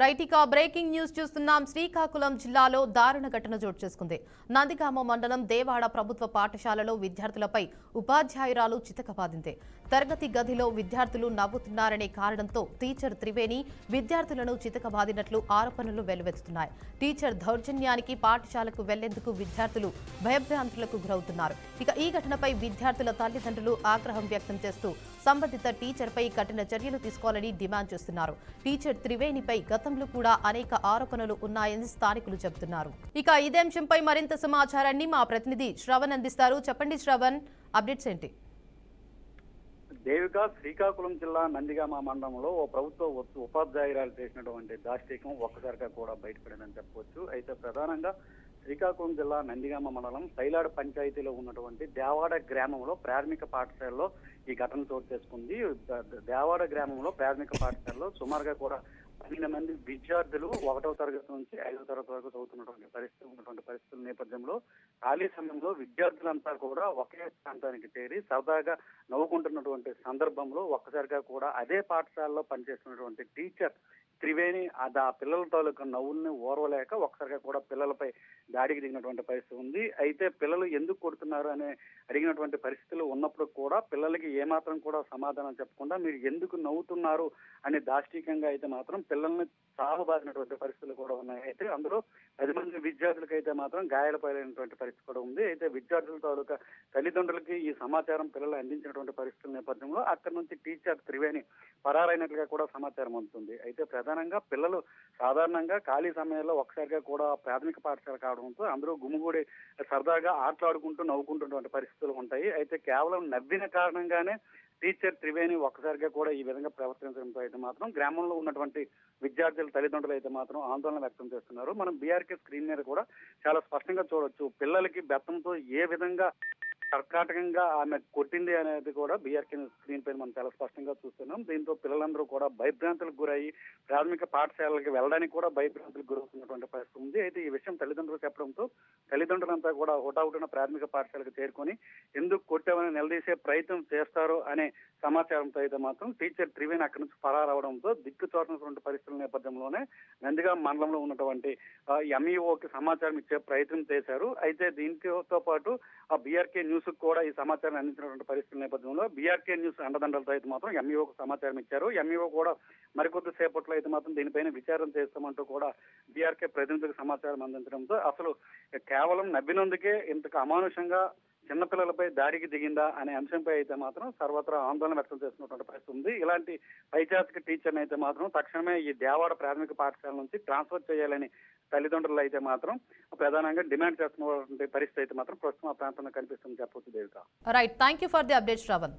Right ఇక breaking news చూస్తున్నాం. శ్రీకాకుళం జిల్లాలో దారుణ ఘటన చోటు చేసుకుంది. నందిగామ మండలం దేవాడ ప్రభుత్వ పాఠశాలలో విద్యార్థులపై ఉపాధ్యాయురాలు చితకబాదింది. తరగతి గదిలో విద్యార్థులు నవ్వుతున్నారనే కారణంతో టీచర్ త్రివేణి విద్యార్థులను చితకబాదినట్లు ఆరోపణలు వెల్లువెత్తుతున్నాయి. టీచర్ దౌర్జన్యానికి పాఠశాలకు వెళ్లేందుకు విద్యార్థులు భయభ్రాంతులకు గురవుతున్నారు. ఇక ఈ ఘటనపై విద్యార్థుల తల్లిదండ్రులు ఆగ్రహం వ్యక్తం చేస్తూ సంబంధిత టీచర్పై కఠిన చర్యలు తీసుకోవాలని డిమాండ్ చేస్తున్నారు. టీచర్ త్రివేణిపై గతంలో కూడా అనేక ఆరోపణలు ఉన్నాయని స్థానికులు చెబుతున్నారు. ఇక ఇదే అంశంపై మరింత సమాచారాన్ని మా ప్రతినిధి శ్రవణ్ అందిస్తారు. చెప్పండి శ్రవణ్, అప్డేట్స్ ఏంటి? దేవిక శ్రీకాకుళం జిల్లా నందిగామ మండలంలో ఓ ప్రభుత్వ ఉపాధ్యాయురాలు చేసినటువంటి దాష్టీకం ఒక్కసారిగా కూడా బయటపడిందని చెప్పవచ్చు. అయితే ప్రధానంగా శ్రీకాకుళం జిల్లా నందిగామ మండలం తైలాడు పంచాయతీలో ఉన్నటువంటి దేవాడ గ్రామంలో ప్రాథమిక పాఠశాలలో ఈ ఘటన చోటు చేసుకుంది. దేవాడ గ్రామంలో ప్రాథమిక పాఠశాలలో సుమారుగా కూడా 12 మంది విద్యార్థులు 1వ తరగతి నుంచి 5వ తరగతి వరకు చదువుతున్నటువంటి పరిస్థితుల నేపథ్యంలో ఖాళీ సమయంలో విద్యార్థులంతా కూడా ఒకే ప్రాంతానికి చేరి సరదాగా నవ్వుకుంటున్నటువంటి సందర్భంలో ఒక్కసారిగా కూడా అదే పాఠశాలలో పనిచేస్తున్నటువంటి టీచర్ త్రివేణి ఆ పిల్లల తాలూకా నవ్వుల్ని ఓర్వలేక ఒక్కసారిగా కూడా పిల్లలపై దాడికి దిగినటువంటి పరిస్థితి ఉంది. అయితే పిల్లలు ఎందుకు కొడుతున్నారు అనే అడిగినటువంటి పరిస్థితులు ఉన్నప్పుడు కూడా పిల్లలకి ఏమాత్రం కూడా సమాధానం చెప్పకుండా మీరు ఎందుకు నవ్వుతున్నారు అని దాష్టీకంగా అయితే మాత్రం పిల్లల్ని సాగుబాదినటువంటి పరిస్థితులు కూడా ఉన్నాయి. అయితే అందులో 10 మంది విద్యార్థులకు అయితే మాత్రం గాయాలపైనటువంటి పరిస్థితి కూడా ఉంది. అయితే విద్యార్థుల తాలూకా తల్లిదండ్రులకి ఈ సమాచారం పిల్లలు అందించినటువంటి పరిస్థితుల నేపథ్యంలో అక్కడి నుంచి టీచర్ త్రివేణి పరారైనట్లుగా కూడా సమాచారం అందుతుంది. అయితే ప్రధానంగా పిల్లలు సాధారణంగా ఖాళీ సమయంలో ఒకసారిగా కూడా ప్రాథమిక పాఠశాల కావడంతో అందరూ గుమిగూడి సరదాగా ఆటలాడుకుంటూ నవ్వుకుంటున్నటువంటి పరిస్థితులు ఉంటాయి. అయితే కేవలం నవ్విన కారణంగానే టీచర్ త్రివేణి ఒక్కసారిగా కూడా ఈ విధంగా ప్రవర్తించడంతో అయితే మాత్రం గ్రామంలో ఉన్నటువంటి విద్యార్థుల తల్లిదండ్రులు అయితే మాత్రం ఆందోళన వ్యక్తం చేస్తున్నారు. మనం బీఆర్కే స్క్రీన్ మీద కూడా చాలా స్పష్టంగా చూడొచ్చు. పిల్లలకి బెత్తంతో ఏ విధంగా కర్కాటకంగా ఆమె కొట్టింది అనేది కూడా బీఆర్కే స్క్రీన్ పైన మనం చాలా స్పష్టంగా చూస్తున్నాం. దీంతో పిల్లలందరూ కూడా భయభ్రాంతులకు గురయ్యి ప్రాథమిక పాఠశాలకి వెళ్ళడానికి కూడా భయభ్రాంతులకు గురవుతున్నటువంటి పరిస్థితి ఉంది. అయితే ఈ విషయం తల్లిదండ్రులు చెప్పడంతో తల్లిదండ్రులంతా కూడా హుటాహుటిన ప్రాథమిక పాఠశాలకు చేరుకొని ఎందుకు కొట్టామని నిలదీసే ప్రయత్నం చేస్తారు అనే సమాచారంతో అయితే మాత్రం టీచర్ త్రివేణి అక్కడి నుంచి పరారవడంతో దిక్కుచోటనటువంటి పరిస్థితుల నేపథ్యంలోనే నందిగామ మండలంలో ఉన్నటువంటి ఎంఈఓకి సమాచారం ఇచ్చే ప్రయత్నం చేశారు. అయితే దీంతో పాటు ఆ బీఆర్కే న్యూస్ కూడా ఈ సమాచారం అందించినటువంటి పరిస్థితుల నేపథ్యంలో బీఆర్కే న్యూస్ అండదండలతో అయితే మాత్రం ఎంఈఓకు సమాచారం ఇచ్చారు. ఎంఈఓ కూడా మరికొద్ది సేపట్లో అయితే మాత్రం దీనిపైన విచారణ చేస్తామంటూ కూడా బీఆర్కే ప్రతినిధులకు సమాచారం అందించడంతో అసలు కేవలం నవ్వినందుకే ఇంతకు అమానుషంగా చిన్నపిల్లలపై దాడికి దిగిందా అనే అంశంపై అయితే మాత్రం సర్వత్రా ఆందోళన వ్యక్తం చేస్తున్నటువంటి పరిస్థితి ఉంది. ఇలాంటి పైచాసిక టీచర్ని అయితే మాత్రం తక్షణమే ఈ దేవాడ ప్రాథమిక పాఠశాల నుంచి ట్రాన్స్ఫర్ చేయాలని తల్లిదండ్రులు అయితే మాత్రం ప్రధానంగా డిమాండ్ చేస్తున్నటువంటి పరిస్థితి అయితే మాత్రం ప్రస్తుతం ఆ ప్రాంతంలో కనిపిస్తుంది చెప్పవచ్చు. Devika. Right, thank you for the update Shravan.